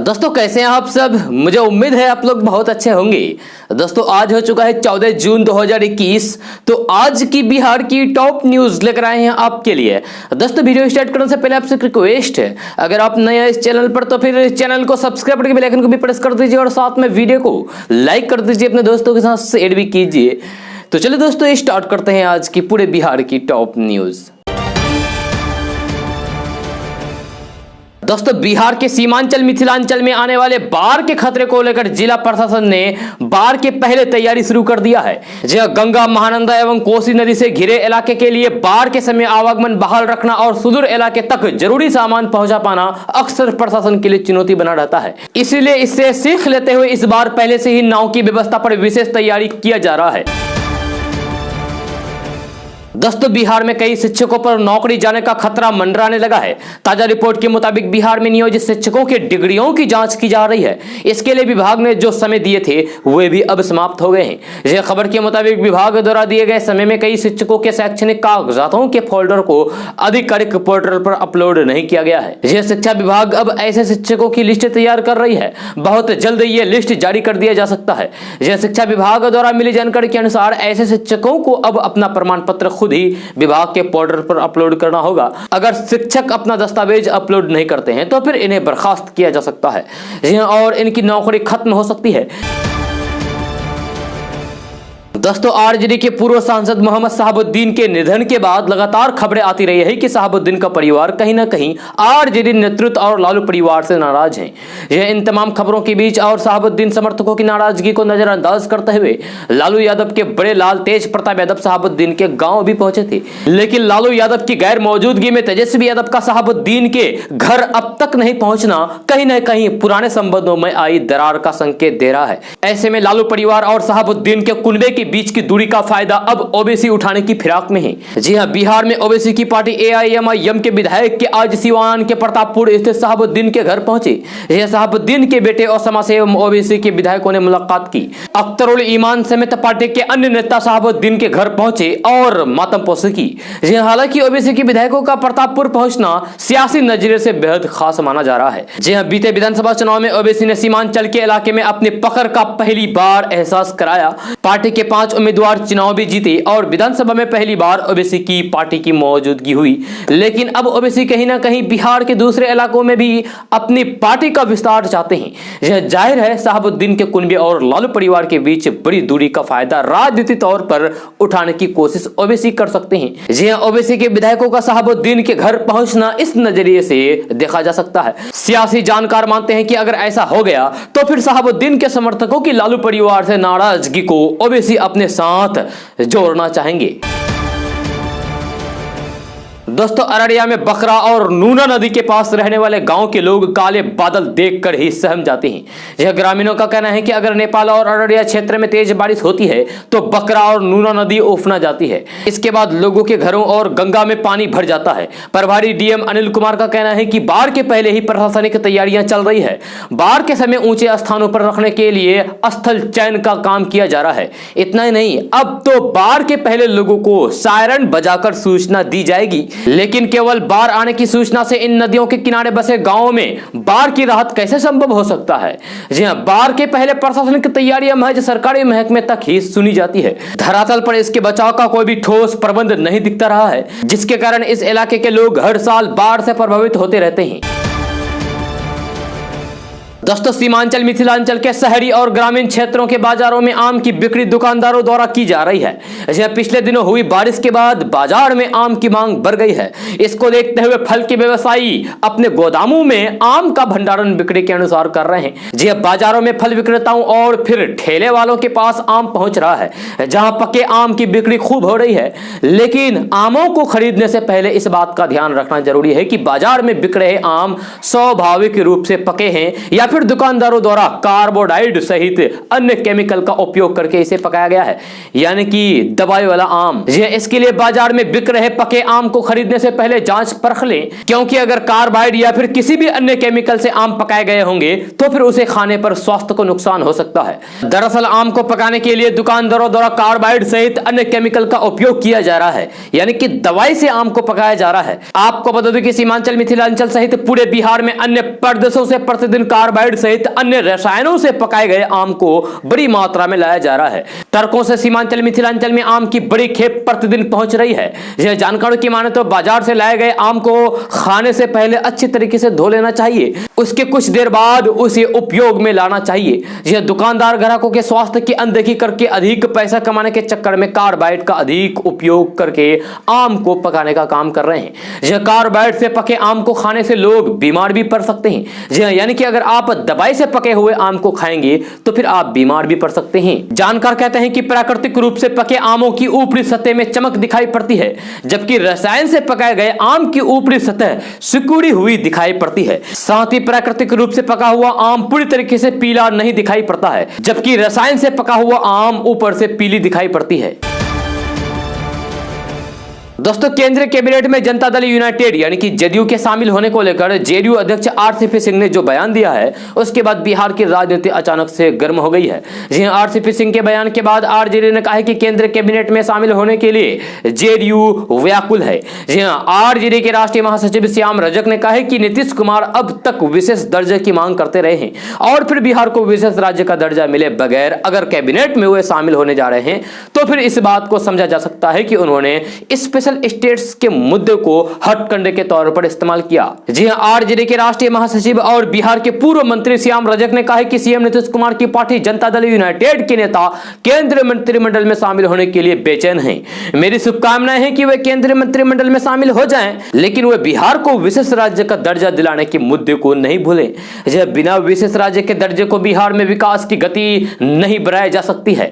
दोस्तों कैसे हैं आप सब। मुझे उम्मीद है आप लोग बहुत अच्छे होंगे। दोस्तों आज हो चुका है 14 जून 2021। तो आज की बिहार की टॉप न्यूज लेकर आए हैं आपके लिए। दोस्तों वीडियो स्टार्ट करने से पहले आपसे एक रिक्वेस्ट है, अगर आप नए हैं इस चैनल पर तो फिर चैनल को सब्सक्राइब करके बेल आइकन को भी प्रेस कर दीजिए और साथ में वीडियो को लाइक कर दीजिए, अपने दोस्तों के साथ शेयर भी कीजिए। तो चलिए दोस्तों स्टार्ट करते हैं आज की पूरे बिहार की टॉप न्यूज। दोस्तों बिहार के सीमांचल मिथिलांचल में आने वाले बाढ़ के खतरे को लेकर जिला प्रशासन ने बाढ़ के पहले तैयारी शुरू कर दिया है। जहां गंगा, महानंदा एवं कोसी नदी से घिरे इलाके के लिए बाढ़ के समय आवागमन बहाल रखना और सुदूर इलाके तक जरूरी सामान पहुंचा पाना अक्सर प्रशासन के लिए चुनौती बना रहता है। इसीलिए इससे सीख लेते हुए इस बार पहले से ही नाव की व्यवस्था पर विशेष तैयारी किया जा रहा है। दोस्तों बिहार में कई शिक्षकों पर नौकरी जाने का खतरा मंडराने लगा है। ताजा रिपोर्ट के मुताबिक बिहार में नियोजित शिक्षकों की डिग्रियों की जांच की जा रही है। इसके लिए विभाग ने जो समय दिए थे वे भी अब समाप्त हो गए हैं। यह खबर के मुताबिक विभाग द्वारा दिए गए समय में कई शिक्षकों के शैक्षणिक कागजातों के फोल्डर को आधिकारिक पोर्टल पर अपलोड नहीं किया गया है। यह शिक्षा विभाग अब ऐसे शिक्षकों की लिस्ट तैयार कर रही है। बहुत जल्द ये लिस्ट जारी कर दिया जा सकता है। यह शिक्षा विभाग द्वारा मिली जानकारी के अनुसार ऐसे शिक्षकों को अब अपना प्रमाण पत्र खुद ही विभाग के पोर्टल पर अपलोड करना होगा। अगर शिक्षक अपना दस्तावेज अपलोड नहीं करते हैं तो फिर इन्हें बर्खास्त किया जा सकता है और इनकी नौकरी खत्म हो सकती है। दोस्तों आरजेडी के पूर्व सांसद मोहम्मद शहाबुद्दीन के निधन के बाद लगातार खबरें आती रही है कि शहाबुद्दीन का परिवार कहीं ना कहीं आरजेडी नेतृत्व और लालू परिवार से नाराज है। यह इन तमाम खबरों के बीच और शहाबुद्दीन समर्थकों की नाराजगी को नजरअंदाज करते हुए लालू यादव के बड़े लाल तेज प्रताप यादव शहाबुद्दीन के गांव भी पहुंचे थे। लेकिन लालू यादव की गैर मौजूदगी में तेजस्वी यादव का शहाबुद्दीन के घर अब तक नहीं पहुंचना कहीं ना कहीं पुराने संबंधों में आई दरार का संकेत दे रहा है। ऐसे में लालू परिवार और शहाबुद्दीन के कुनबे के बीच की दूरी का फायदा अब ओबीसी उठाने की फिराक में है। जी हां, बिहार में ओबीसी की पार्टी एआईएमआईएम के विधायक के आज सिवान के प्रतापपुर स्थित शहाबुद्दीन के घर पहुंचे। यह शहाबुद्दीन के बेटे और समाजसेवी ओबीसी के विधायकों ने मुलाकात की। अख्तरुल ईमान समेत पार्टी के अन्य नेता शहाबुद्दीन के घर पहुंचे और मातमपोशी की। हालांकि ओबीसी के विधायकों का प्रतापपुर पहुंचना सियासी नजरिए से बेहद खास माना जा रहा है। जी हां, बीते विधानसभा चुनाव में ओबीसी ने सीमांचल के इलाके में अपनी पकड़ का पहली बार एहसास कराया। पार्टी के 5 उम्मीदवार चुनाव भी जीते और विधानसभा में पहली बार ओबीसी की पार्टी की मौजूदगी हुई। लेकिन अब ओबीसी कहीं ना कहीं बिहार के दूसरे इलाकों में भी अपनी पार्टी का विस्तार चाहते हैं। यह जाहिर है शहाबुद्दीन के कुनबे और लालू परिवार के बीच बड़ी दूरी का फायदा राजनीतिक तौर पर उठाने की कोशिश ओबीसी कर सकते हैं। जी हां, ओबीसी के विधायकों का शहाबुद्दीन के घर पहुंचना इस नजरिए से देखा जा सकता है। सियासी जानकार मानते हैं कि अगर ऐसा हो गया तो फिर शहाबुद्दीन के समर्थकों की लालू परिवार से नाराजगी को ओबीसी अपने साथ जोड़ना चाहेंगे। दोस्तों अररिया में बकरा और नूना नदी के पास रहने वाले गांव के लोग काले बादल देखकर ही सहम जाते हैं। यह ग्रामीणों का कहना है कि अगर नेपाल और अररिया क्षेत्र में तेज बारिश होती है तो बकरा और नूना नदी उफना जाती है। इसके बाद लोगों के घरों और गंगा में पानी भर जाता है। प्रभारी डीएम अनिल कुमार का कहना है कि बाढ़ के पहले ही प्रशासनिक तैयारियां चल रही है। बाढ़ के समय ऊंचे स्थानों पर रखने के लिए स्थल चयन का काम किया जा रहा है। इतना ही नहीं, अब तो बाढ़ के पहले लोगों को सायरन बजाकर सूचना दी जाएगी। लेकिन केवल बाढ़ आने की सूचना से इन नदियों के किनारे बसे गांवों में बाढ़ की राहत कैसे संभव हो सकता है। जी हां, बाढ़ के पहले प्रशासनिक तैयारियां महज सरकारी महकमे तक ही सुनी जाती है। धरातल पर इसके बचाव का कोई भी ठोस प्रबंध नहीं दिखता रहा है, जिसके कारण इस इलाके के लोग हर साल बाढ़ से प्रभावित होते रहते हैं। दोस्तों सीमांचल मिथिलांचल के शहरी और ग्रामीण क्षेत्रों के बाजारों में आम की बिक्री दुकानदारों द्वारा की जा रही है। पिछले दिनों हुई बारिश के बाद बाजार में आम की मांग बढ़ गई है। इसको देखते हुए फल के व्यवसायी अपने गोदामों में आम का भंडारण बिक्री के अनुसार कर रहे हैं। जी बाजारों में फल विक्रेताओं और फिर ठेले वालों के पास आम पहुंच रहा है, जहां पके आम की बिक्री खूब हो रही है। लेकिन आमों को खरीदने से पहले इस बात का ध्यान रखना जरूरी है कि बाजार में बिक रहे आम स्वाभाविक रूप से पके हैं या फिर दुकानदारों द्वारा कार्बोहाइड्रेट सहित अन्य केमिकल का उपयोग करके इसे पकाया गया है, यानी कि दवाई वाला आम। इसके लिए बाजार में बिक रहे पके आम को खरीदने से पहले जांच परख लें, क्योंकि अगर कार्बाइड या फिर किसी भी अन्य केमिकल से आम पकाए गए होंगे तो फिर उसे खाने पर स्वास्थ्य को नुकसान हो सकता है। दरअसल आम को पकाने के लिए दुकानदारों द्वारा कार्बाइड सहित अन्य केमिकल का उपयोग किया जा रहा है, यानी कि दवाई से आम को पकाया जा रहा है। आपको बता दें कि सीमांचल मिथिलांचल सहित पूरे बिहार में अन्य प्रदेशों से प्रतिदिन कार्बाइड कार्बाइड सहित अन्य रसायनों से पकाए गए आम को बड़ी मात्रा में लाया जा रहा है। ट्रकों से सीमांचल मिथिलांचल में आम की बड़ी खेप प्रतिदिन पहुंच रही है। यह जानकारों की माने तो बाजार से लाए गए आम को खाने से पहले अच्छी तरीके से धो लेना चाहिए, उसके कुछ देर बाद उसे उपयोग में लाना चाहिए। यह दुकानदार ग्राहकों के स्वास्थ्य की अनदेखी करके अधिक पैसा कमाने के चक्कर में कार्बाइड का अधिक उपयोग करके आम को पकाने का काम कर रहे हैं। यह कार्बाइड से पके आम को खाने से लोग बीमार भी पड़ सकते हैं। यानी कि अगर आप दवाई से पके हुए आम को खाएंगे तो फिर आप बीमार भी पड़ सकते हैं। जानकार कहते हैं कि प्राकृतिक रूप से पके आमों की ऊपरी सतह में चमक दिखाई पड़ती है, जबकि रसायन से पकाए गए आम की ऊपरी सतह सिकुड़ी हुई दिखाई पड़ती है। साथ ही प्राकृतिक रूप से पका हुआ आम पूरी तरीके से पीला नहीं दिखाई पड़ता है, जबकि रसायन से पका हुआ आम ऊपर से पीली दिखाई पड़ती है। दोस्तों, केंद्रीय कैबिनेट में जनता दल यूनाइटेड यानी कि जेडीयू के शामिल होने को लेकर जेडीयू अध्यक्ष आरसीपी सिंह ने जो बयान दिया है, उसके बाद बिहार की राजनीति अचानक से गर्म हो गई है। जी हां, आरसीपी सिंह के बयान के बाद आरजेडी ने कहा है कि केंद्रीय कैबिनेट में शामिल होने के लिए जेडीयू व्याकुल है। जी हां, आरजेडी के राष्ट्रीय महासचिव श्याम रजक ने कहा है कि नीतीश कुमार अब तक विशेष दर्जे की मांग करते रहे हैं और फिर बिहार को विशेष राज्य का दर्जा मिले बगैर अगर कैबिनेट में वे शामिल होने जा रहे हैं तो फिर इस बात को समझा जा सकता है कि उन्होंने स्पेशल स्टेट्स के मुद्दे को हथकंडे के तौर पर इस्तेमाल किया। जी हां, आरजेडी के राष्ट्रीय महासचिव और बिहार के पूर्व मंत्री श्याम रजक ने कहा है कि सीएम नीतीश कुमार की पार्टी जनता दल यूनाइटेड के नेता केंद्रीय मंत्रिमंडल में शामिल होने के लिए बेचैन हैं। मेरी शुभकामनाएं हैं कि वे केंद्रीय मंत्रिमंडल में शामिल हो जाएं, लेकिन वे बिहार को विशेष राज्य का दर्जा दिलाने के मुद्दे को नहीं भूलें। यह बिना विशेष राज्य के दर्जे को बिहार में विकास की गति नहीं बढ़ाई जा सकती है।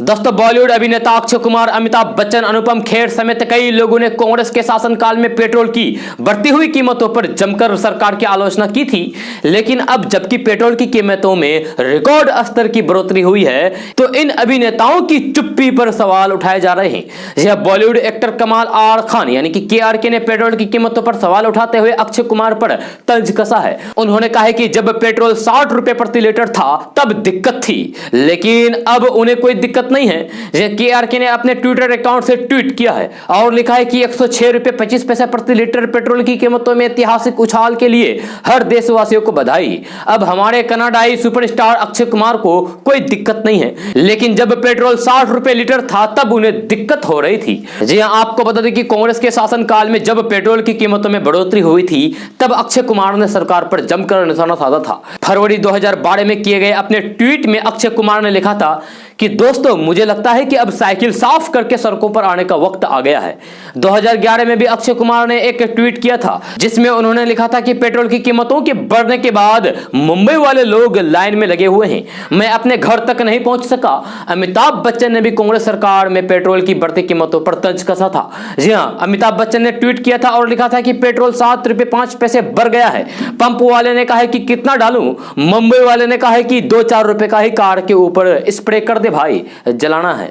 दोस्तों, बॉलीवुड अभिनेता अक्षय कुमार, अमिताभ बच्चन, अनुपम खेर समेत कई लोगों ने कांग्रेस के शासनकाल में पेट्रोल की बढ़ती हुई कीमतों पर जमकर सरकार की आलोचना की थी, लेकिन अब जबकि पेट्रोल की कीमतों में रिकॉर्ड स्तर की बढ़ोतरी हुई है तो इन अभिनेताओं की चुप्पी पर सवाल उठाए जा रहे हैं। यह बॉलीवुड एक्टर कमाल आर खान यानी कि केआरके ने पेट्रोल की कीमतों पर सवाल उठाते हुए अक्षय कुमार पर तंज कसा है। उन्होंने कहा है कि जब पेट्रोल 60 रुपए प्रति लीटर था तब दिक्कत थी, लेकिन अब उन्हें कोई दिक्कत नहीं है। केआरके ने अपने ट्विटर अकाउंट से ट्वीट किया है और लिखा है कि 106 रुपए 25 पैसे प्रति लीटर पेट्रोल की कीमतों में ऐतिहासिक उछाल के लिए हर देशवासियों को बधाई। अब हमारे कनाडाई सुपरस्टार अक्षय कुमार को कोई दिक्कत नहीं है, लेकिन जब पेट्रोल 60 रुपए लीटर था तब उन्हें दिक्कत हो रही थी। जी हां, आपको बता दें कि कांग्रेस के शासनकाल में जब पेट्रोल की कीमतों में बढ़ोतरी हुई थी तब अक्षय कुमार ने सरकार पर जमकर निशाना साधा था। फरवरी 2012 में किए गए अपने ट्वीट में अक्षय कुमार ने लिखा था कि दोस्तों, मुझे लगता है कि अब साइकिल साफ करके सड़कों पर आने का वक्त आ गया है। 2011 में भी अक्षय कुमार ने एक ट्वीट किया था जिसमें उन्होंने लिखा था कि पेट्रोल की कीमतों के बढ़ने के बाद मुंबई वाले लोग लाइन में लगे हुए हैं, मैं अपने घर तक नहीं पहुंच सका। अमिताभ बच्चन ने भी कांग्रेस सरकार में पेट्रोल की बढ़ती कीमतों पर तंज कसा था। जी हां, अमिताभ बच्चन ने ट्वीट किया था और लिखा था कि पेट्रोल 7 रुपए 5 पैसे बढ़ गया है। पंप वाले ने कहा है कि कितना डालूं, मुंबई वाले ने कहा है कि 2-4 रुपए का ही कार के ऊपर स्प्रे कर दे भाई, जलाना है।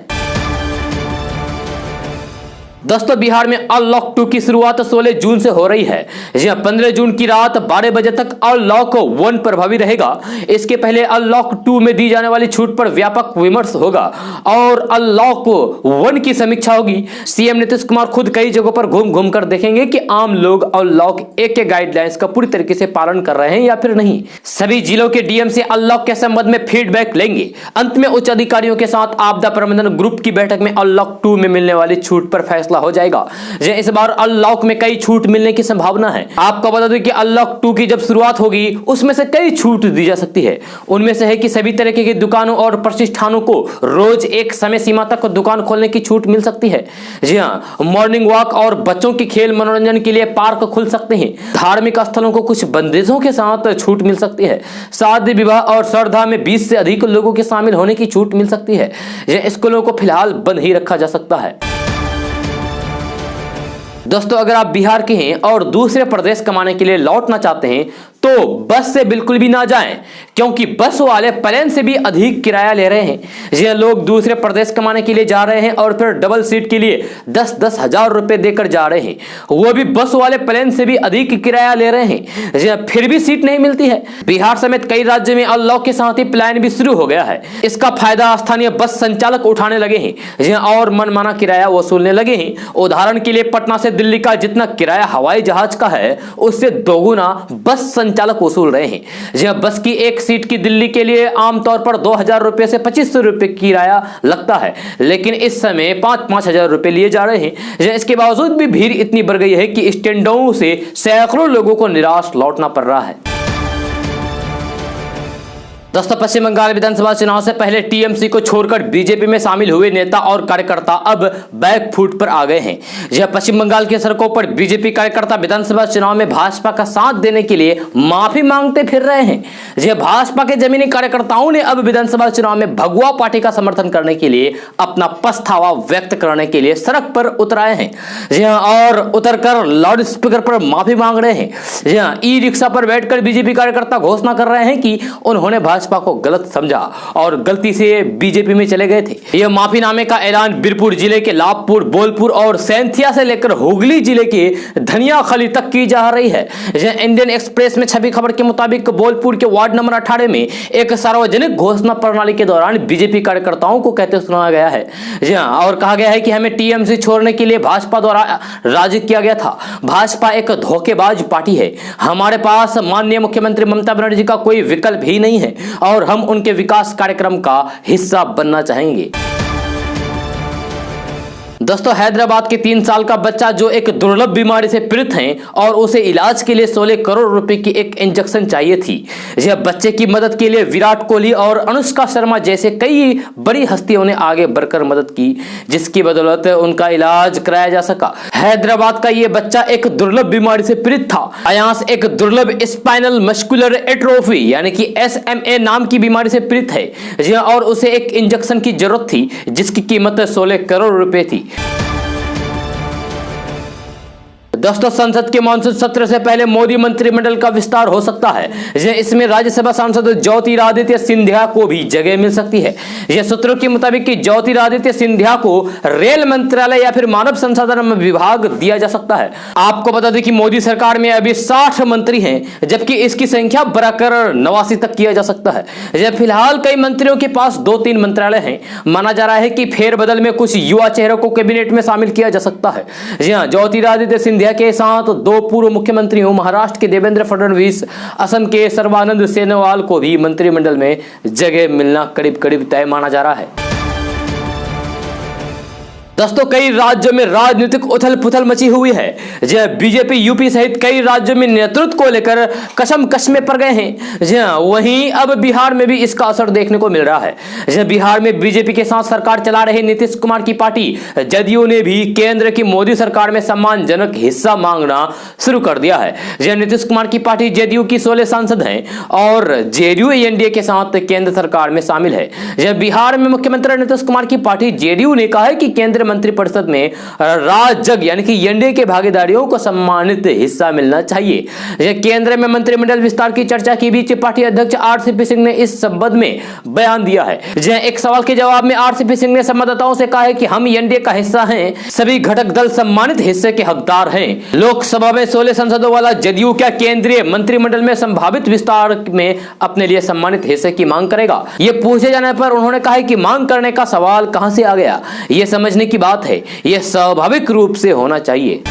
दोस्तों, बिहार में अनलॉक 2 की शुरुआत 16 जून से हो रही है। 15 जून की रात 12 बजे तक अनलॉक 1 प्रभावी रहेगा। इसके पहले अनलॉक 2 में दी जाने वाली छूट पर व्यापक विमर्श होगा और अनलॉक 1 की समीक्षा होगी। सीएम नीतीश कुमार खुद कई जगहों पर घूम घूम कर देखेंगे कि आम लोग अनलॉक 1 के गाइडलाइंस का पूरी तरीके से पालन कर रहे हैं या फिर नहीं। सभी जिलों के डीएम से अनलॉक के संबंध में फीडबैक लेंगे। अंत में उच्च अधिकारियों के साथ आपदा प्रबंधन ग्रुप की बैठक में अनलॉक 2 में मिलने वाली छूट पर फैसला हो जाएगा। इस बार अनलॉक में कई छूट मिलने की संभावना है। आपको बता दूं कि अनलॉक 2 की जब शुरुआत होगी उसमें से कई छूट दी जा सकती है। उनमें से है कि सभी तरह की दुकानों और प्रतिष्ठानों को रोज एक समय सीमा तक दुकान खोलने की छूट मिल सकती है। जी हां, मॉर्निंग वॉक और बच्चों की खेल मनोरंजन के लिए पार्क खुल सकते हैं। धार्मिक स्थलों को कुछ बंदिशों के साथ छूट मिल सकती है। शादी विवाह और श्रद्धा में 20 से अधिक लोगों के शामिल होने की छूट मिल सकती है। स्कूलों को फिलहाल बंद ही रखा जा सकता है। दोस्तों, अगर आप बिहार के हैं और दूसरे प्रदेश कमाने के लिए लौटना चाहते हैं तो बस से बिल्कुल भी ना जाएं, क्योंकि बस वाले प्लेन से भी अधिक किराया ले रहे हैं। ये लोग दूसरे प्रदेश कमाने के लिए जा रहे हैं और फिर डबल सीट के लिए 10-10 हजार रुपए देकर जा रहे हैं, वो भी बस वाले प्लेन से भी अधिक किराया ले रहे हैं, फिर भी सीट नहीं मिलती है। बिहार समेत कई राज्यों में अनलॉक के साथ ही प्लान भी शुरू हो गया है। इसका फायदा स्थानीय बस संचालक उठाने लगे हैं और मनमाना किराया वसूलने लगे हैं। उदाहरण के लिए पटना से दिल्ली का जितना किराया हवाई जहाज का है, उससे दोगुना बस संचालक वसूल रहे हैं। बस की एक सीट की दिल्ली के लिए आमतौर पर 2000 रुपए से 2500 रुपए किराया लगता है, लेकिन इस समय 5-5 हजार रुपए लिए जा रहे हैं। इसके बावजूद भी भीड़ इतनी बढ़ गई है कि स्टैंडों से सैकड़ों लोगों को निराश लौटना पड़ रहा है। दोस्तों, पश्चिम बंगाल विधानसभा चुनाव से पहले टीएमसी को छोड़कर बीजेपी में शामिल हुए नेता और कार्यकर्ता अब बैकफुट पर आ गए हैं। यह पश्चिम बंगाल की सड़कों पर बीजेपी कार्यकर्ता विधानसभा चुनाव में भाजपा का साथ देने के लिए माफी मांगते फिर रहे हैं। यह भाजपा के जमीनी कार्यकर्ताओं ने अब विधानसभा चुनाव में भगवा पार्टी का समर्थन करने के लिए अपना पछतावा व्यक्त करने के लिए सड़क पर उतर आए हैं और उतरकर लाउड स्पीकर पर माफी मांग रहे हैं। ई रिक्शा पर बैठकर बीजेपी कार्यकर्ता घोषणा कर रहे हैं कि उन्होंने भाजपा को गलत समझा और गलती से बीजेपी में चले गए थे। यह माफीनामे का ऐलान बीरपुर जिले के लाभपुर, बोलपुर और सैंथिया से लेकर हुगली जिले के धनियाखली तक की जा रही है। इंडियन एक्सप्रेस में छपी खबर के मुताबिक बोलपुर के वार्ड नंबर 18 में एक सार्वजनिक घोषणा प्रणाली के दौरान बीजेपी कार्यकर्ताओं को कहते सुना गया है और कहा गया है कि हमें टीएमसी छोड़ने के लिए भाजपा द्वारा राजी किया गया था। भाजपा एक धोखेबाज पार्टी है। हमारे पास माननीय मुख्यमंत्री ममता बनर्जी का कोई विकल्प ही नहीं है और हम उनके विकास कार्यक्रम का हिस्सा बनना चाहेंगे। दोस्तों, हैदराबाद के 3 साल का बच्चा जो एक दुर्लभ बीमारी से पीड़ित है और उसे इलाज के लिए 16 करोड़ रुपए की एक इंजेक्शन चाहिए थी। यह बच्चे की मदद के लिए विराट कोहली और अनुष्का शर्मा जैसे कई बड़ी हस्तियों ने आगे बढ़कर मदद की, जिसकी बदौलत उनका इलाज कराया जा सका। हैदराबाद का यह बच्चा एक दुर्लभ बीमारी से पीड़ित था। अयांश एक दुर्लभ स्पाइनल मस्कुलर एट्रोफी यानी कि SMA नाम की बीमारी से पीड़ित है और उसे एक इंजेक्शन की जरूरत थी, जिसकी कीमत 16 करोड़ रुपए थी। दोस्तों, संसद के मानसून सत्र से पहले मोदी मंत्रिमंडल का विस्तार हो सकता है। इसमें राज्यसभा सांसद ज्योतिरादित्य सिंधिया को भी जगह मिल सकती है। यह सूत्रों के मुताबिक कि ज्योतिरादित्य सिंधिया को रेल मंत्रालय या फिर मानव संसाधन विभाग दिया जा सकता है। आपको बता दें कि मोदी सरकार में अभी 60 मंत्री हैं, जबकि इसकी संख्या बढ़ाकर 89 तक किया जा सकता है। फिलहाल कई मंत्रियों के पास 2-3 मंत्रालय हैं। माना जा रहा है कि फेरबदल में कुछ युवा चेहरों को कैबिनेट में शामिल किया जा सकता है। ज्योतिरादित्य सिंधिया के साथ 2 पूर्व मुख्यमंत्रियों महाराष्ट्र के देवेंद्र फडणवीस, असम के सर्बानंद सोनोवाल को भी मंत्रिमंडल में जगह मिलना करीब करीब तय माना जा रहा है। दोस्तों, कई राज्यों में राजनीतिक उथल पुथल मची हुई है। बीजेपी यूपी सहित कई राज्यों में नेतृत्व को लेकर कशमकश में पड़ गए हैं। वहीं अब बिहार में भी इसका असर देखने को मिल रहा है। बिहार में बीजेपी के साथ सरकार चला रहे नीतीश कुमार की पार्टी जदयू ने भी केंद्र की मोदी सरकार में सम्मानजनक हिस्सा मांगना शुरू कर दिया है। नीतीश कुमार की पार्टी जदयू की 16 सांसद हैं और जेडीयू एनडीए के साथ केंद्र सरकार में शामिल है। बिहार में मुख्यमंत्री नीतीश कुमार की पार्टी जेडीयू ने कहा है कि केंद्र मंत्रिपरिषद में राजग यानी कि एनडीए के भागीदारियों को सम्मानित हिस्सा मिलना चाहिए। केंद्र में मंत्रिमंडल विस्तार की चर्चा के बीच पार्टी अध्यक्ष आरसीपी सिंह ने इस संबंध में बयान दिया है। एक सवाल के जवाब में आरसीपी सिंह ने संवाददाताओं से कहा है कि हम एनडीए का हिस्सा हैं, सभी घटक दल सम्मानित हिस्से के हकदार हैं। लोकसभा में 16 सांसदों वाला जदयू क्या केंद्रीय मंत्रिमंडल में संभावित विस्तार में अपने लिए सम्मानित हिस्से की मांग करेगा? ये पूछे जाने पर उन्होंने कहा है कि मांग करने का सवाल कहां से आ गया, यह समझने की बात है, यह स्वाभाविक रूप से होना चाहिए।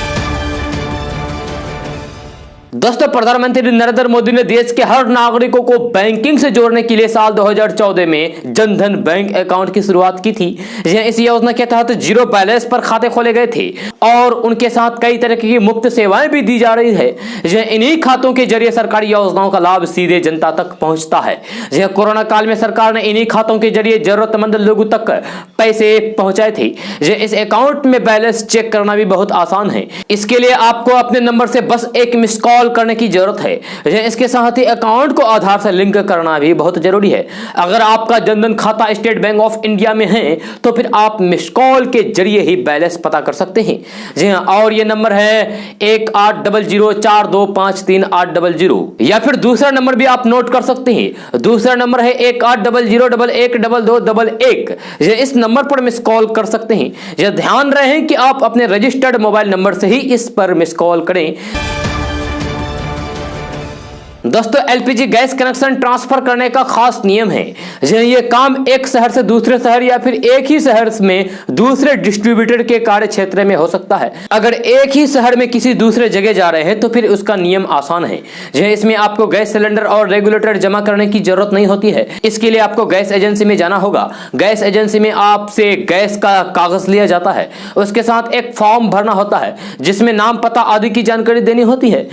दोस्तों, प्रधानमंत्री नरेंद्र मोदी ने देश के हर नागरिकों को बैंकिंग से जोड़ने के लिए साल 2014 में जनधन बैंक अकाउंट की शुरुआत की थी। इस योजना के तहत जीरो बैलेंस पर खाते खोले गए थे और उनके साथ कई तरह की मुफ्त सेवाएं भी दी जा रही है। इन्हीं खातों के जरिए सरकारी योजनाओं का लाभ सीधे जनता तक पहुंचता है। कोरोना काल में सरकार ने इन्हीं खातों के जरिए जरूरतमंद लोगों तक पैसे पहुंचाए थे। इस अकाउंट में बैलेंस चेक करना भी बहुत आसान है। इसके लिए आपको अपने नंबर से बस एक मिस कॉल कॉल करने की जरूरत है। इसके साथ ही अकाउंट को आधार से लिंक करना भी बहुत जरूरी है। अगर आपका जनधन खाता स्टेट बैंक ऑफ इंडिया में है तो फिर आप मिस कॉल के जरिए ही बैलेंस पता कर सकते हैं। जी हाँ, और ये नंबर है 1800425380 या फिर दूसरा नंबर भी आप नोट कर सकते हैं। दूसरा नंबर है 1800112211। इस नंबर पर मिस कॉल कर सकते हैं। यह ध्यान रहे कि आप अपने रजिस्टर्ड मोबाइल नंबर से ही इस पर मिस कॉल करें। दोस्तों, एलपीजी गैस कनेक्शन ट्रांसफर करने का खास नियम है। ये काम एक शहर से दूसरे शहर या फिर एक ही शहर में दूसरे डिस्ट्रीब्यूटर के कार्य क्षेत्र में हो सकता है। अगर एक ही शहर में किसी दूसरे जगह जा रहे हैं तो फिर उसका नियम आसान है। इसमें आपको गैस सिलेंडर और रेगुलेटर जमा करने की जरूरत नहीं होती है। इसके लिए आपको गैस एजेंसी में जाना होगा। गैस एजेंसी में आपसे गैस का कागज लिया जाता है। उसके साथ एक फॉर्म भरना होता है जिसमें नाम, पता आदि की जानकारी देनी होती है।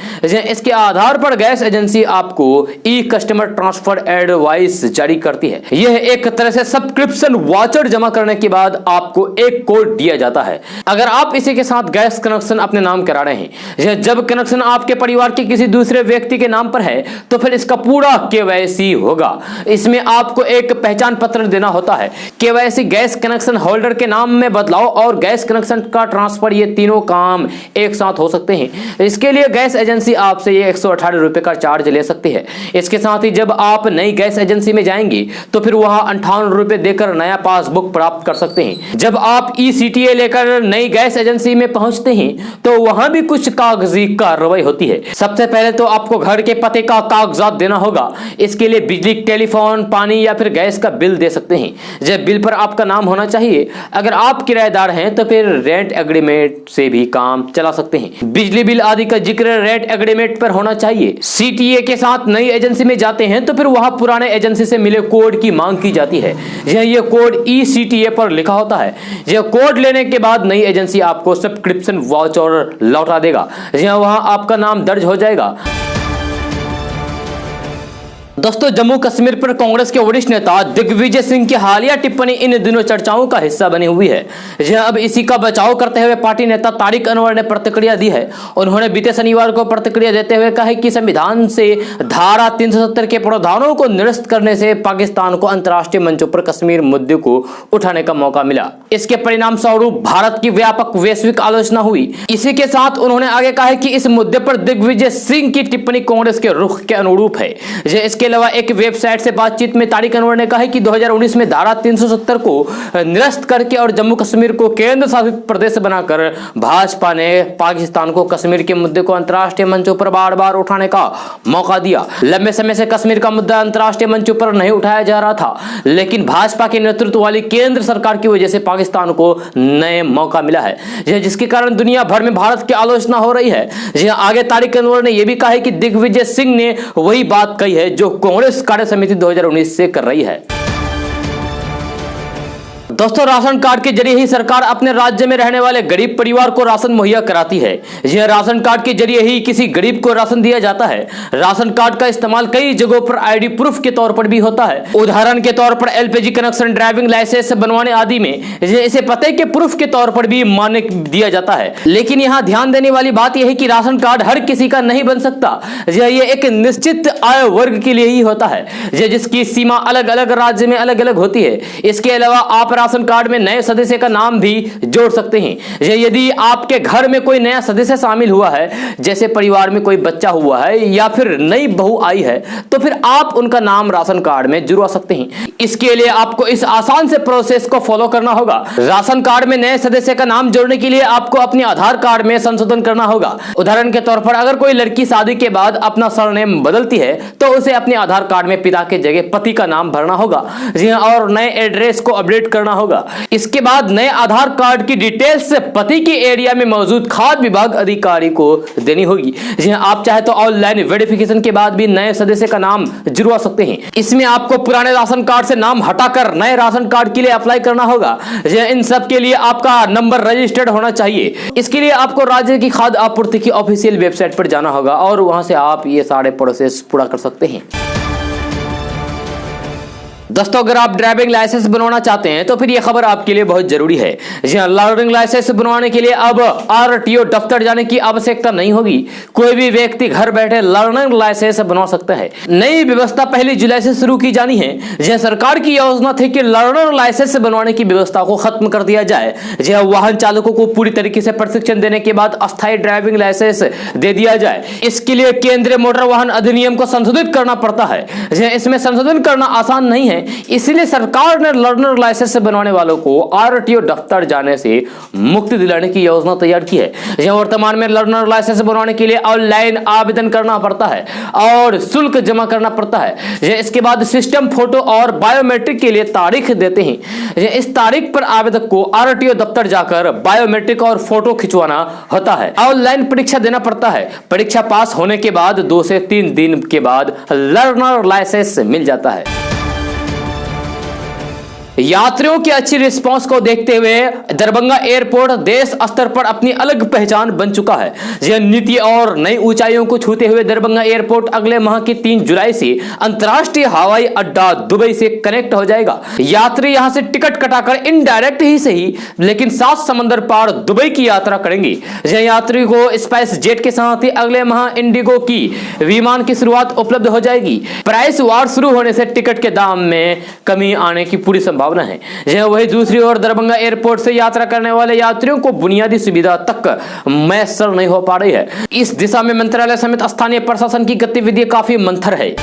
इसके आधार पर गैस एजेंसी आपको ई कस्टमर ट्रांसफर एडवाइस जारी करती है। यह एक तरह से सब्सक्रिप्शन वाउचर जमा करने के बाद आपको एक कोड दिया जाता है। अगर आप इसी के साथ गैस कनेक्शन अपने नाम करा रहे हैं, जब कनेक्शन आपके परिवार के किसी दूसरे व्यक्ति के नाम पर है तो फिर इसका पूरा केवाईसी होगा। इसमें आपको एक पहचान पत्र देना होता है। केवाईसी, गैस कनेक्शन होल्डर के नाम में बदलाव और गैस कनेक्शन का ट्रांसफर, ये तीनों काम एक साथ हो सकते हैं। इसके लिए गैस एजेंसी आपसे ये 118 रुपए का चार्ज ले सकती है। इसके साथ ही जब आप नई गैस एजेंसी में जाएंगे तो फिर वहां 58 रुपए देकर नया पासबुक प्राप्त कर सकते हैं। जब आप ईसीटीए लेकर नई गैस एजेंसी में पहुंचते हैं तो वहां भी कुछ कागजी कार्रवाई होती है। सबसे पहले तो आपको घर के पते का कागजात देना होगा। इसके लिए बिजली, टेलीफोन, पानी या फिर गैस का बिल दे सकते हैं। जब बिल पर आपका नाम होना चाहिए। अगर आप किराएदार हैं तो फिर रेंट एग्रीमेंट से भी काम चला सकते हैं। बिजली बिल आदि का जिक्र रेंट एग्रीमेंट पर होना चाहिए। सीटीए के साथ नई एजेंसी में जाते हैं तो फिर वहां पुराने एजेंसी से मिले कोड की मांग की जाती है। यह कोड ईसीटीए पर लिखा होता है। यह कोड लेने के बाद नई एजेंसी आपको सब्सक्रिप्शन वाउचर लौटा देगा। वहां आपका नाम दर्ज हो जाएगा। दोस्तों, जम्मू कश्मीर पर कांग्रेस के वरिष्ठ नेता दिग्विजय सिंह की हालिया टिप्पणी इन दिनों चर्चाओं का हिस्सा बनी हुई है। अब इसी का बचाव करते हुए पार्टी नेता तारिक अनवर ने प्रतिक्रिया दी है। उन्होंने बीते शनिवार को प्रतिक्रिया देते हुए कहा कि संविधान से धारा 370 के प्रावधानों को निरस्त करने से पाकिस्तान को अंतर्राष्ट्रीय मंचों पर कश्मीर मुद्दे को उठाने का मौका मिला। इसके परिणाम स्वरूप भारत की व्यापक वैश्विक आलोचना हुई। इसी के साथ उन्होंने आगे कहा कि इस मुद्दे पर दिग्विजय सिंह की टिप्पणी कांग्रेस के रुख के अनुरूप है। इसके अलावा एक वेबसाइट से बातचीत में तारिक अनवर ने कहा कि 2019 में धारा 370 को निरस्त करके और जम्मू कश्मीर को केंद्र शासित प्रदेश बनाकर भाजपा ने पाकिस्तान को कश्मीर के मुद्दे को अंतर्राष्ट्रीय मंचों पर बार-बार उठाने का मौका दिया। लंबे समय से कश्मीर का मुद्दा अंतर्राष्ट्रीय मंचों पर नहीं उठाया जा रहा था, लेकिन भाजपा के नेतृत्व वाली केंद्र सरकार की वजह से पाकिस्तान को नए मौका मिला है, जिसके कारण दुनिया भर में भारत की आलोचना हो रही है। आगे तारिक अनवर ने यह भी कहा कि दिग्विजय सिंह ने वही बात कही है जो कांग्रेस कार्य समिति 2019 से कर रही है। दोस्तों, राशन कार्ड के जरिए ही सरकार अपने राज्य में रहने वाले गरीब परिवार को राशन मुहैया कराती है। यह राशन कार्ड के जरिए ही किसी गरीब को राशन दिया जाता है। राशन कार्ड का इस्तेमाल कई जगहों पर आईडी प्रूफ के तौर पर भी होता है। उदाहरण के तौर पर एलपीजी कनेक्शन, ड्राइविंग लाइसेंस बनवाने आदि में इसे पते के प्रूफ के तौर पर भी मान्य दिया जाता है। लेकिन यहाँ ध्यान देने वाली बात यह है कि राशन कार्ड हर किसी का नहीं बन सकता। यह एक निश्चित आय वर्ग के लिए ही होता है, जिसकी सीमा अलग अलग राज्य में अलग अलग होती है। इसके अलावा आप राशन कार्ड में नए सदस्य का नाम भी जोड़ सकते हैं। यदि आपके घर में कोई नया सदस्य शामिल हुआ है, जैसे परिवार में कोई बच्चा हुआ है या फिर नई बहू आई है, तो फिर आप उनका नाम राशन कार्ड में जुड़वा सकते हैं। इसके लिए आपको इस आसान से प्रोसेस को फॉलो करना होगा। राशन कार्ड में नए सदस्य का नाम जोड़ने के लिए आपको अपने आधार कार्ड में संशोधन करना होगा। उदाहरण के तौर पर अगर कोई लड़की शादी के बाद अपना सरनेम बदलती है तो उसे अपने आधार कार्ड में पिता के जगह पति का नाम भरना होगा। और नए एड्रेस को अपडेट करना होगा। इसके बाद नए आधार कार्ड की डिटेल्स पति के एरिया में मौजूद खाद्य विभाग अधिकारी को देनी होगी। आप चाहे तो ऑनलाइन वेरिफिकेशन के बाद भी नए सदस्य का नाम जुड़वा सकते हैं। इसमें आपको पुराने राशन कार्ड से नाम हटाकर नए राशन कार्ड के लिए अप्लाई करना होगा। इन सब के लिए आपका नंबर रजिस्टर्ड होना चाहिए। इसके लिए आपको राज्य की खाद्य आपूर्ति की ऑफिशियल वेबसाइट पर जाना होगा और वहां से आप ये सारे प्रोसेस पूरा कर सकते हैं। दोस्तों अगर आप ड्राइविंग लाइसेंस बनवाना चाहते हैं तो फिर यह खबर आपके लिए बहुत जरूरी है। जी हाँ, लर्निंग लाइसेंस बनवाने के लिए अब आरटीओ दफ्तर जाने की आवश्यकता नहीं होगी। कोई भी व्यक्ति घर बैठे लर्निंग लाइसेंस बनवा सकता है। नई व्यवस्था 1 जुलाई से शुरू की जानी है। जी सरकार की योजना थी कि लर्निंग लाइसेंस बनवाने की व्यवस्था को खत्म कर दिया जाए। जी वाहन चालकों को पूरी तरीके से प्रशिक्षण देने के बाद अस्थायी ड्राइविंग लाइसेंस दे दिया जाए। इसके लिए केंद्रीय मोटर वाहन अधिनियम को संशोधित करना पड़ता है। इसमें संशोधन करना आसान नहीं है, इसलिए सरकार ने लर्नर लाइसेंस बनवाने वालों को आरटीओ दफ्तर जाने से मुक्ति दिलाने की योजना तैयार की है। वर्तमान में लर्नर लाइसेंस बनवाने के लिए ऑनलाइन आवेदन करना पड़ता है और शुल्क जमा करना पड़ता है। इसके बाद सिस्टम फोटो और बायोमेट्रिक के लिए तारीख देते हैं। इस तारीख पर आवेदक को आरटीओ दफ्तर जाकर बायोमेट्रिक और फोटो खिंचवाना होता है। ऑनलाइन परीक्षा देना पड़ता है। परीक्षा पास होने के बाद 2 से 3 दिन के बाद लर्नर लाइसेंस मिल जाता है। यात्रियों की अच्छी रिस्पांस को देखते हुए दरभंगा एयरपोर्ट देश स्तर पर अपनी अलग पहचान बन चुका है। यह नीति और नई ऊंचाइयों को छूते हुए दरभंगा एयरपोर्ट अगले माह की 3 जुलाई से अंतर्राष्ट्रीय हवाई अड्डा दुबई से कनेक्ट हो जाएगा। यात्री यहां से टिकट कटाकर इनडायरेक्ट ही सही लेकिन 7 समंदर पार दुबई की यात्रा करेंगे। यह यात्री को स्पाइस जेट के साथ ही अगले माह इंडिगो की विमान की शुरुआत उपलब्ध हो जाएगी। प्राइस वार शुरू होने से टिकट के दाम में कमी आने की पूरी संभावना है। यह वही दूसरी ओर दरभंगा एयरपोर्ट से यात्रा करने वाले यात्रियों को बुनियादी सुविधा तक मैसर नहीं हो पा रही है। इस दिशा में मंत्रालय समेत स्थानीय प्रशासन की गतिविधि काफी मंथर है।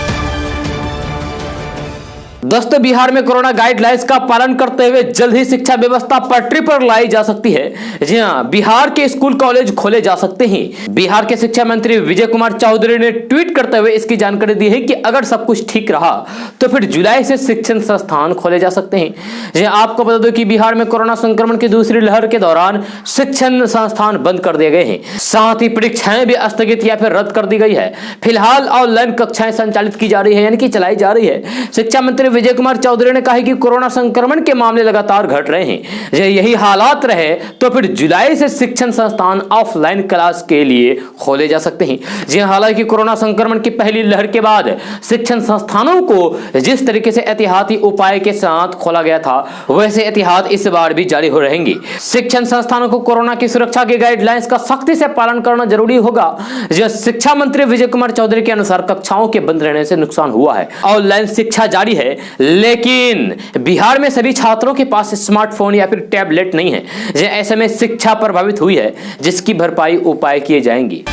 दोस्तों बिहार में कोरोना गाइडलाइंस का पालन करते हुए जल्द ही शिक्षा व्यवस्था पटरी पर लाई जा सकती है। जी हां, बिहार के स्कूल कॉलेज खोले जा सकते हैं। बिहार के शिक्षा मंत्री विजय कुमार चौधरी ने ट्वीट करते हुए इसकी जानकारी दी है कि अगर सब कुछ ठीक रहा तो फिर जुलाई से शिक्षण संस्थान खोले जा सकते हैं। जी आपको बता दो कि बिहार में कोरोना संक्रमण की दूसरी लहर के दौरान शिक्षण संस्थान बंद कर दिए गए हैं। साथ ही परीक्षाएं भी स्थगित या फिर रद्द कर दी गई है। फिलहाल ऑनलाइन कक्षाएं संचालित की जा रही है, यानी कि चलाई जा रही है। शिक्षा मंत्री विजय कुमार चौधरी ने कहा कि कोरोना संक्रमण के मामले लगातार घट रहे हैं। यही हालात रहे तो फिर जुलाई से शिक्षण संस्थान ऑफलाइन क्लास के लिए खोले जा सकते हैं। जी हालांकि कोरोना संक्रमण की पहली लहर के बाद शिक्षण संस्थानों को जिस तरीके से एहतियाती उपाय के साथ खोला गया था वैसे एहतियात इस बार भी जारी हो रहेंगे। शिक्षण संस्थानों को कोरोना की सुरक्षा के गाइडलाइंस का सख्ती से पालन करना जरूरी होगा। शिक्षा मंत्री विजय कुमार चौधरी के अनुसार कक्षाओं के बंद रहने से नुकसान हुआ है। ऑनलाइन शिक्षा जारी है लेकिन बिहार में सभी छात्रों के पास स्मार्टफोन या फिर टैबलेट नहीं है। ऐसे में शिक्षा प्रभावित हुई है जिसकी भरपाई उपाय किए जाएंगे।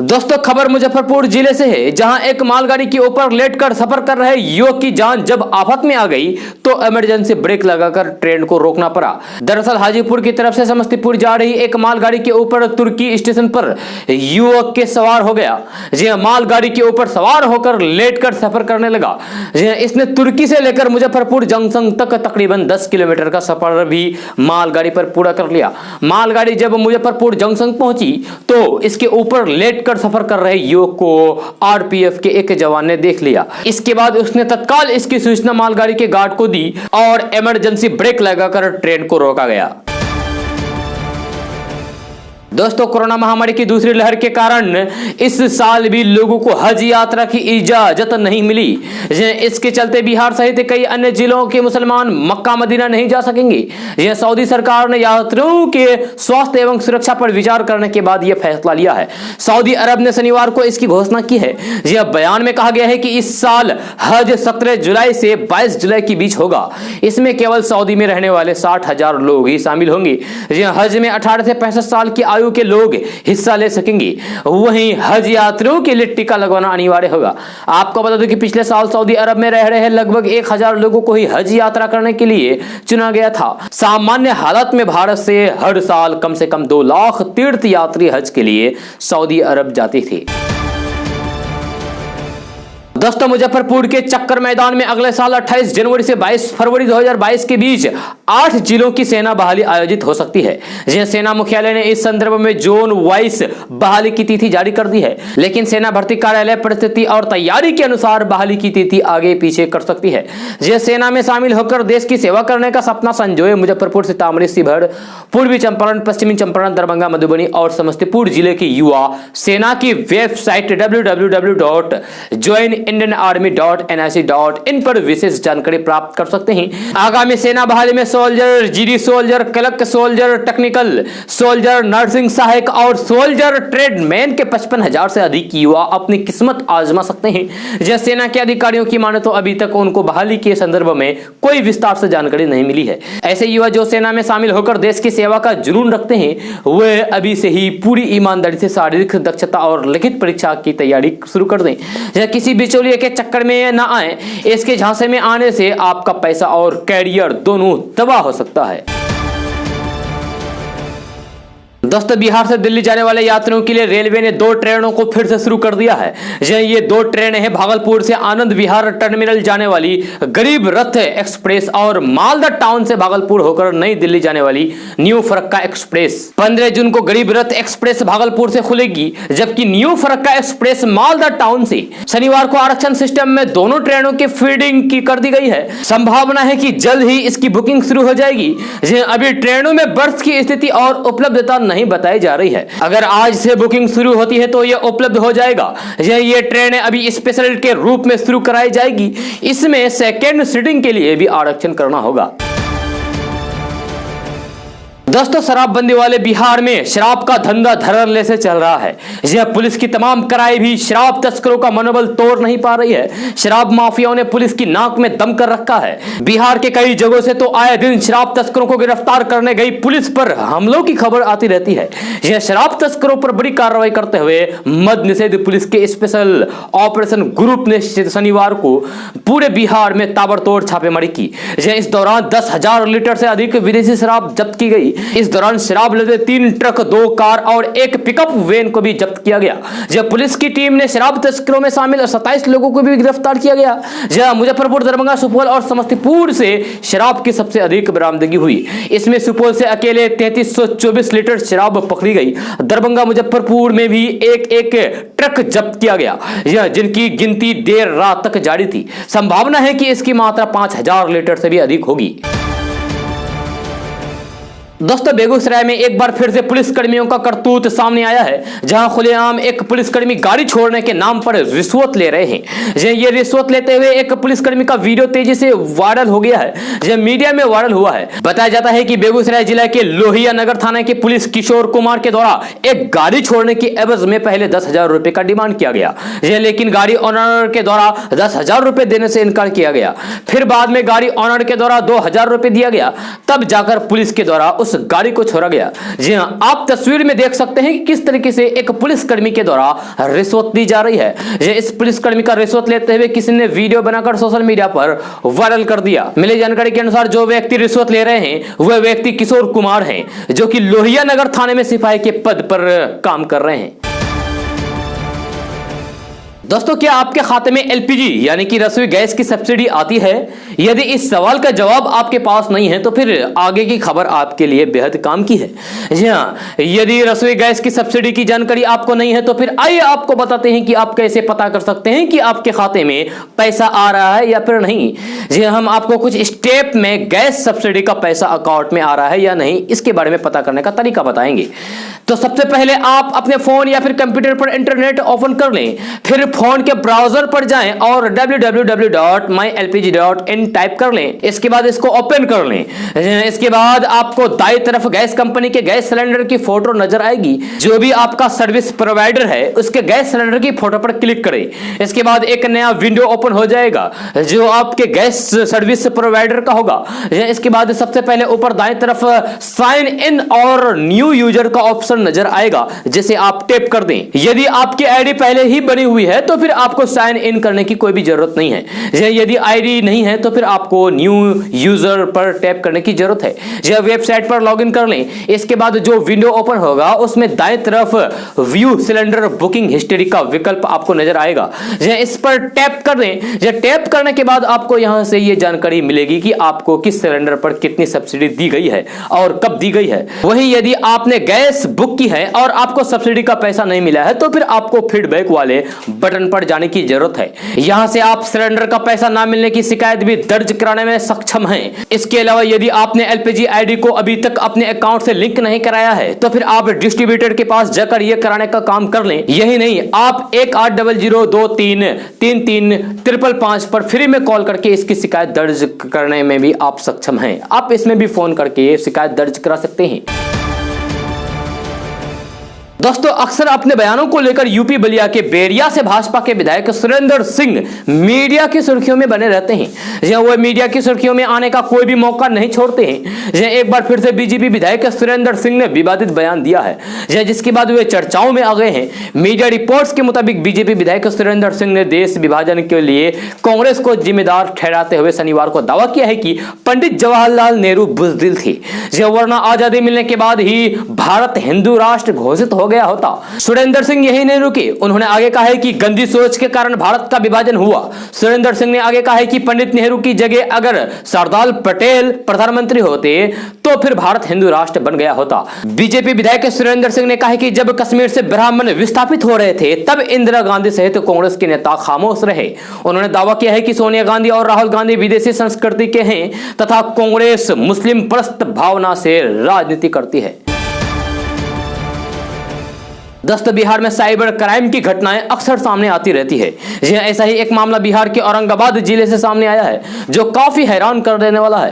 दोस्तों खबर मुजफ्फरपुर जिले से है, जहां एक मालगाड़ी के ऊपर लेटकर सफर कर रहे युवक की जान जब आफत में आ गई तो इमरजेंसी ब्रेक लगाकर ट्रेन को रोकना पड़ा। दरअसल हाजीपुर की तरफ से समस्तीपुर जा रही एक मालगाड़ी के ऊपर तुर्की स्टेशन पर युवक के सवार हो गया। जी हां, मालगाड़ी के ऊपर सवार होकर लेटकर सफर करने लगा। जी हां, इसने तुर्की से लेकर मुजफ्फरपुर जंक्शन तक तकरीबन 10 किलोमीटर का सफर भी मालगाड़ी पर पूरा कर लिया। मालगाड़ी जब मुजफ्फरपुर जंक्शन पहुंची तो इसके ऊपर लेटकर सफर कर रहे युवक को आरपीएफ के एक जवान ने देख लिया। इसके बाद उसने तत्काल इसकी सूचना मालगाड़ी के गार्ड को दी और इमरजेंसी ब्रेक लगाकर ट्रेन को रोका गया। दोस्तों कोरोना महामारी की दूसरी लहर के कारण इस साल भी लोगों को हज यात्रा की इजाजत नहीं मिली। इसके चलते बिहार सहित कई अन्य जिलों के मुसलमान मक्का मदीना नहीं जा सकेंगे। यह सऊदी सरकार ने यात्रियों के स्वास्थ्य एवं सुरक्षा पर विचार करने के बाद यह फैसला लिया है। सऊदी अरब ने शनिवार को इसकी घोषणा की है। यह बयान में कहा गया है कि इस साल हज 17 जुलाई से 22 जुलाई के बीच होगा। इसमें केवल सऊदी में रहने वाले 60,000 लोग ही शामिल होंगे। हज में 18 से 65 साल की आयु के लोग हिस्सा ले सकेंगे। वहीं हज यात्रियों के लिए टीका लगवाना अनिवार्य होगा। आपको बता दूं कि पिछले साल सऊदी अरब में रह रहे लगभग 1000 लोगों को ही हज यात्रा करने के लिए चुना गया था। सामान्य हालत में भारत से हर साल कम से कम 2 लाख तीर्थ यात्री हज के लिए सऊदी अरब जाते थे। दोस्तों मुजफ्फरपुर के चक्कर मैदान में अगले साल 28 जनवरी से 22 फरवरी 2022 के बीच 8 जिलों की सेना बहाली आयोजित हो सकती है। यह सेना मुख्यालय ने इस संदर्भ में जोन वाइज बहाली की तिथि जारी कर दी है, लेकिन सेना भर्ती कार्यालय परिस्थिति और तैयारी के अनुसार बहाली की तिथि आगे पीछे कर सकती है। यह सेना में शामिल होकर देश की सेवा करने का सपना संजोए मुजफ्फरपुर, सीतामढ़ी, शिवहर, पूर्वी चंपारण, पश्चिमी चंपारण, दरभंगा, मधुबनी और समस्तीपुर जिले के युवा सेना की वेबसाइट www.joinindia indianarmy.nic.in पर विशेष जानकारी प्राप्त कर सकते हैं। आगामी सेना बहाली में soldier, GD soldier, clerk soldier, technical soldier, nursing सहायक और सोल्जर ट्रेडमैन के 55,000 से अधिक युवा अपनी किस्मत आजमा सकते हैं। जैसे सेना के अधिकारियों की माने तो अभी तक उनको बहाली के संदर्भ में कोई विस्तार से जानकारी नहीं मिली है। ऐसे युवा जो सेना में शामिल होकर देश की सेवा का जुनून रखते हैं वे अभी से ही पूरी ईमानदारी से शारीरिक दक्षता और लिखित परीक्षा की तैयारी शुरू कर दें। किसी बिचौलिए के चक्कर में ना आए, इसके झांसे में आने से आपका पैसा और कैरियर दोनों तबाह हो सकता है। दोस्तों, बिहार से दिल्ली जाने वाले यात्रियों के लिए रेलवे ने 2 ट्रेनों को फिर से शुरू कर दिया है। ये 2 ट्रेनें हैं भागलपुर से आनंद विहार टर्मिनल जाने वाली गरीब रथ एक्सप्रेस और मालदा टाउन से भागलपुर होकर नई दिल्ली जाने वाली न्यू फरक्का एक्सप्रेस। 15 जून को गरीब रथ एक्सप्रेस भागलपुर से खुलेगी, जबकि new Farakka express Malda town से। शनिवार को आरक्षण सिस्टम में दोनों ट्रेनों की फीडिंग की कर दी गई है। संभावना है कि जल्द ही इसकी बुकिंग शुरू हो जाएगी। अभी ट्रेनों में बर्थ की स्थिति और उपलब्धता नहीं बताई जा रही है। अगर आज से बुकिंग शुरू होती है तो यह उपलब्ध हो जाएगा। ये ट्रेन अभी स्पेशल के रूप में शुरू कराई जाएगी। इसमें सेकेंड सीटिंग के लिए भी आरक्षण करना होगा। दोस्तों, शराबबंदी वाले बिहार में शराब का धंधा धड़ल्ले से चल रहा है। यह पुलिस की तमाम कराई भी शराब तस्करों का मनोबल तोड़ नहीं पा रही है। शराब माफियाओं ने पुलिस की नाक में दम कर रखा है। बिहार के कई जगहों से तो आए दिन शराब तस्करों को गिरफ्तार करने गई पुलिस पर हमलों की खबर आती रहती है। यह शराब तस्करों पर बड़ी कार्रवाई करते हुए मद्य निषेध पुलिस के स्पेशल ऑपरेशन ग्रुप ने शनिवार को पूरे बिहार में ताबड़तोड़ छापेमारी की। इस दौरान 10,000 लीटर से अधिक विदेशी शराब जब्त की गई। इस दौरान शराब लदे 3 ट्रक, 2 कार और 1 पिकअप वैन को भी जब्त किया गया। जब पुलिस की टीम ने शराब तस्करों में शामिल 27 लोगों को भी गिरफ्तार किया गया। जहां मुजफ्फरपुर, दरभंगा, सुपौल और समस्तीपुर से शराब की सबसे अधिक बरामदगी हुई। इसमें सुपौल से अकेले 3324 लीटर शराब पकड़ी गई। दरभंगा, मुजफ्फरपुर में भी एक ट्रक जब्त किया गया, जिनकी गिनती देर रात तक जारी थी। संभावना है कि इसकी मात्रा 5000 लीटर से भी अधिक होगी। दोस्तों, बेगूसराय में एक बार फिर से पुलिसकर्मियों का करतूत सामने आया है, जहां खुलेआम एक पुलिसकर्मी गाड़ी छोड़ने के नाम पर रिश्वत ले रहे हैं। ये रिश्वत लेते हुए एक पुलिसकर्मी का वीडियो तेजी से वायरल हो गया है, जो मीडिया में वायरल हुआ है। बताया जाता है कि बेगूसराय जिला के लोहिया नगर थाना के पुलिस किशोर कुमार के द्वारा एक गाड़ी छोड़ने की एवज में पहले 10,000 रुपए का डिमांड किया गया, लेकिन गाड़ी ऑनर के द्वारा 10,000 रुपए देने से इनकार किया गया। फिर बाद में गाड़ी ऑनर के द्वारा 2,000 रुपए दिया गया, तब जाकर पुलिस के द्वारा उस गाड़ी को छोड़ा गया। जी हां, आप तस्वीर में देख सकते हैं कि किस तरीके से एक पुलिसकर्मी के द्वारा रिश्वत दी जा रही है। इस पुलिसकर्मी का रिश्वत लेते हुए किसी ने वीडियो बनाकर सोशल मीडिया पर वायरल कर दिया। मिली जानकारी के अनुसार जो व्यक्ति रिश्वत ले रहे हैं वह व्यक्ति किशोर कुमार हैं, जो कि लोहिया नगर थाने में सिपाही के पद पर काम कर रहे हैं। दोस्तों, क्या आपके खाते में एलपीजी यानी कि रसोई गैस की सब्सिडी आती है? यदि इस सवाल का जवाब आपके पास नहीं है तो फिर आगे की खबर आपके लिए बेहद काम की है। जी हाँ, यदि रसोई गैस की सब्सिडी की जानकारी आपको नहीं है तो फिर आइए आपको बताते हैं कि आप कैसे पता कर सकते हैं कि आपके खाते में पैसा आ रहा है या फिर नहीं। जी, हम आपको कुछ स्टेप में गैस सब्सिडी का पैसा अकाउंट में आ रहा है या नहीं, इसके बारे में पता करने का तरीका बताएंगे। तो सबसे पहले आप अपने फोन या फिर कंप्यूटर पर इंटरनेट ओपन कर लें, फिर फोन के ब्राउजर पर जाएं और www.mylpg.in टाइप कर लें। इसके बाद इसको ओपन कर लें। इसके बाद आपको दाईं तरफ गैस कंपनी के गैस सिलेंडर की फोटो नजर आएगी। जो भी आपका सर्विस प्रोवाइडर है उसके गैस सिलेंडर की फोटो पर क्लिक करें। इसके बाद एक नया विंडो ओपन हो जाएगा जो आपके गैस सर्विस प्रोवाइडर का होगा। इसके बाद सबसे पहले ऊपर दाईं तरफ साइन इन और न्यू यूजर का ऑप्शन नजर आएगा, जिसे आप टैप कर दें। यदि आपकी आईडी पहले ही बनी हुई है तो फिर आपको साइन इन करने की कोई भी जरूरत नहीं है। यदि आईडी नहीं है तो फिर आपको न्यू यूजर पर टैप करने की जरूरत है। जब वेबसाइट पर लॉगिन कर लें, इसके बाद जो विंडो ओपन होगा उसमें दाएं तरफ व्यू सिलेंडर बुकिंग हिस्ट्री का विकल्प आपको नजर आएगा। इस पर टैप कर दें। टैप करने के बाद आपको यहां से ये जानकारी मिलेगी कि आपको किस सिलेंडर पर कितनी सब्सिडी दी गई है और कब दी गई है। वहीं यदि आपने गैस बुक की है और आपको सब्सिडी का पैसा नहीं मिला है तो फिर आपको फीडबैक वाले बटन बटन पर जाने की जरूरत है। यहाँ से आप सिलेंडर का पैसा ना मिलने की शिकायत भी दर्ज कराने में सक्षम हैं। इसके अलावा यदि आपने एलपीजी आईडी को अभी तक अपने अकाउंट से लिंक नहीं कराया है तो फिर आप डिस्ट्रीब्यूटर के पास जाकर यह कराने का काम कर लें। यही नहीं, आप 1800233355 पर फ्री में कॉल करके इसकी शिकायत दर्ज करने में भी आप सक्षम हैं। आप इसमें भी फोन करके शिकायत दर्ज करा सकते हैं। दोस्तों, अक्सर अपने बयानों को लेकर यूपी बलिया के बेरिया से भाजपा के विधायक सुरेंद्र सिंह मीडिया की सुर्खियों में बने रहते हैं। जहां वो मीडिया की सुर्खियों में आने का कोई भी मौका नहीं छोड़ते हैं। जहां एक बार फिर से बीजेपी विधायक सुरेंद्र सिंह ने विवादित बयान दिया है, जिसके बाद वे चर्चाओं में आ गए हैं। मीडिया रिपोर्ट्स के मुताबिक बीजेपी विधायक सुरेंद्र सिंह ने देश विभाजन के लिए कांग्रेस को जिम्मेदार ठहराते हुए शनिवार को दावा किया है कि पंडित जवाहरलाल नेहरू बुज़दिल थे, वरना आजादी मिलने के बाद ही भारत हिंदू राष्ट्र घोषित हो गया होता। सुरेंद्र सिंह यही नहीं रुके, उन्होंने आगे कहा है कि गंदी सोच के कारण भारत का विभाजन हुआ। सुरेंद्र सिंह ने आगे कहा है कि पंडित नेहरू की जगह अगर सरदार पटेल प्रधानमंत्री होते तो फिर भारत हिंदू राष्ट्र बन गया होता। बीजेपी विधायक सुरेंद्र सिंह ने कहा है कि जब कश्मीर से ब्राह्मण विस्थापित हो रहे थे तब इंदिरा गांधी सहित कांग्रेस के नेता खामोश रहे। उन्होंने दावा किया है कि सोनिया गांधी और राहुल गांधी विदेशी संस्कृति के हैं तथा कांग्रेस मुस्लिम परस्त भावना से राजनीति करती है। दोस्तों, बिहार में साइबर क्राइम की घटनाएं अक्सर सामने आती रहती है। ऐसा ही एक मामला बिहार के औरंगाबाद जिले से सामने आया है जो काफी हैरान कर देने वाला है।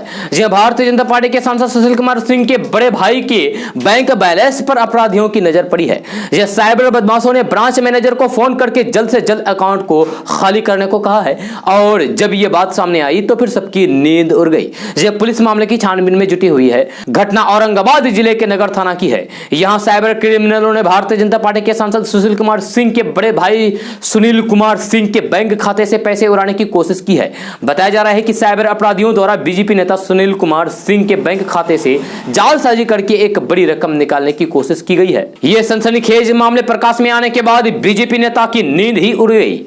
भारतीय जनता पार्टी के सांसद सुशील कुमार सिंह के बड़े भाई के बैंक बैलेंस पर अपराधियों की नजर पड़ी है। साइबर बदमाशों ने ब्रांच मैनेजर को फोन करके जल्द से जल्द अकाउंट को खाली करने को कहा है और जब यह बात सामने आई तो फिर सबकी नींद उड़ गई। पुलिस मामले की छानबीन में जुटी हुई है। घटना औरंगाबाद जिले के नगर थाना की है। यहाँ साइबर क्रिमिनलों ने भारतीय जनता पार्टी के सांसद सुशील कुमार सिंह के बड़े भाई सुनील कुमार सिंह के बैंक खाते से पैसे उड़ाने की कोशिश की है। बताया जा रहा है कि साइबर अपराधियों द्वारा बीजेपी नेता सुनील कुमार सिंह के बैंक खाते से जालसाजी करके एक बड़ी रकम निकालने की कोशिश की गई है। यह सनसनीखेज मामले प्रकाश में आने के बाद बीजेपी नेता की नींद ही उड़ गई।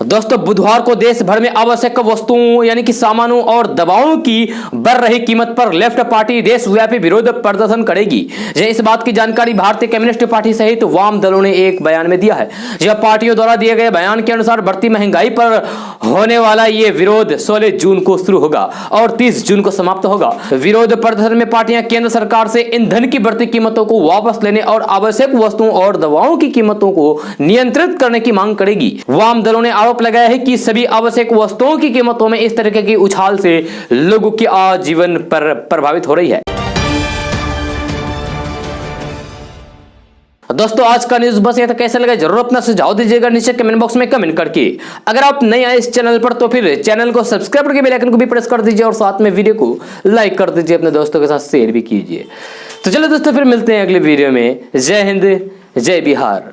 दोस्तों, बुधवार को देश भर में आवश्यक वस्तुओं यानी कि सामानों और दवाओं की बढ़ रही कीमत पर लेफ्ट पार्टी देशव्यापी विरोध प्रदर्शन करेगी। इस बात की जानकारी भारतीय कम्युनिस्ट पार्टी सहित वाम दलों ने एक बयान में दिया है। पार्टियों द्वारा दिए गए बयान के अनुसार बढ़ती महंगाई पर होने वाला ये विरोध 16 जून को शुरू होगा और 30 जून को समाप्त होगा। विरोध प्रदर्शन में पार्टियां केंद्र सरकार से ईंधन की बढ़ती कीमतों को वापस लेने और आवश्यक वस्तुओं और दवाओं की कीमतों को नियंत्रित करने की मांग करेगी। वाम दलों ने आरोप लगाया है कि सभी आवश्यक वस्तुओं की कीमतों में इस तरह की उछाल से लोगों की आजीवन पर प्रभावित हो रही है। दोस्तों, आज का न्यूज बस ये था। कैसा लगा जरूर अपना सुझाव दीजिएगा नीचे कमेंट बॉक्स में कमेंट करके। अगर आप नए आए इस चैनल पर तो फिर चैनल को सब्सक्राइब करके बेल आइकन को भी प्रेस कर दीजिए और साथ में वीडियो को लाइक कर दीजिए, अपने दोस्तों के साथ शेयर भी कीजिए। तो चलो दोस्तों, फिर मिलते हैं अगले वीडियो में। जय हिंद, जय बिहार।